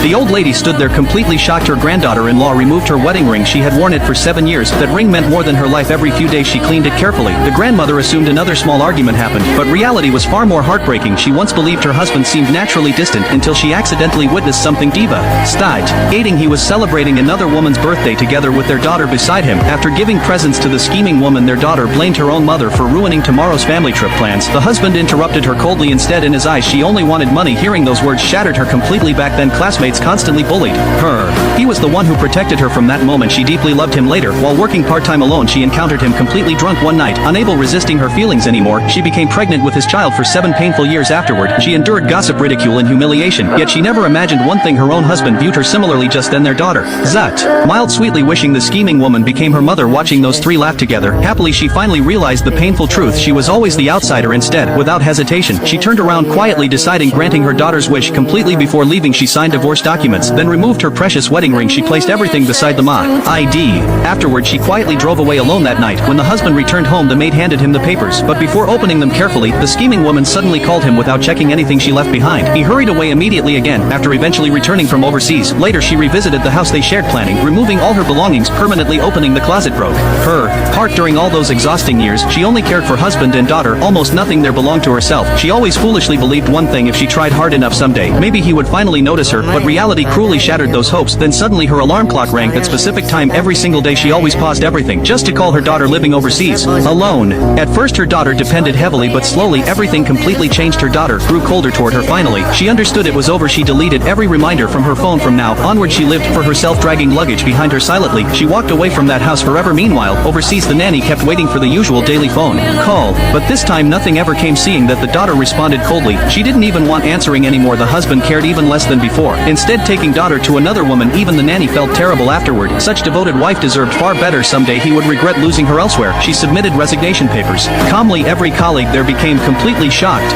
The old lady stood there completely shocked. Her granddaughter-in-law removed her wedding ring. She had worn it for 7 years. That ring meant more than her life. Every few days she cleaned it carefully. The grandmother assumed another small argument happened, but reality was far more heartbreaking. She once believed her husband seemed naturally distant until she accidentally witnessed something devastating. He was celebrating another woman's birthday together with their daughter beside him. After giving presents to the scheming woman, their daughter blamed her own mother for ruining tomorrow's family trip plans. The husband interrupted her coldly. Instead, in his eyes, she only wanted money. Hearing those words shattered her completely. Back then, classmates constantly bullied her. He was the one who protected her from that moment. She deeply loved him. Later, while working part-time alone, she encountered him completely drunk one night. Unable resisting her feelings anymore, she became pregnant with his child. For 7 painful years afterward, she endured gossip, ridicule, and humiliation. Yet she never imagined one thing: her own husband viewed her similarly. Just then their daughter, Zut, smiled sweetly, wishing the scheming woman became her mother. Watching those three laugh together happily, she finally realized the painful truth. She was always the outsider. Instead, without hesitation, she turned around quietly, deciding granting her daughter's wish completely. Before leaving, she signed divorce documents, then removed her precious wedding ring. She placed everything beside the ID. Afterward, she quietly drove away alone. That night, when the husband returned home, the maid handed him the papers, but before opening them carefully, the scheming woman suddenly called him without checking anything she left behind. He hurried away immediately again, after eventually returning from overseas. Later, she revisited the house they shared, planning removing all her belongings, permanently opening the closet. Broke her heart. During all those exhausting years, she only cared for husband and daughter. Almost nothing there belonged to herself. She always foolishly believed one thing: if she tried hard enough someday, maybe he would finally notice her. But reality cruelly shattered those hopes. Then suddenly her alarm clock rang. That specific time every single day, she always paused everything just to call her daughter living overseas, alone. At first her daughter depended heavily, but slowly everything completely changed. Her daughter grew colder toward her. Finally, she understood it was over. She deleted every reminder from her phone. From now onward, she lived for herself, dragging luggage behind her silently. She walked away from that house forever. Meanwhile, overseas, the nanny kept waiting for the usual daily phone call, but this time nothing ever came. Seeing that the daughter responded coldly, she didn't even want answering anymore. The husband cared even less than before, instead taking daughter to another woman. Even the nanny felt terrible afterward. Such devoted wife deserved far better. Someday he would regret losing her elsewhere. She submitted resignation papers calmly. Every colleague there became completely shocked.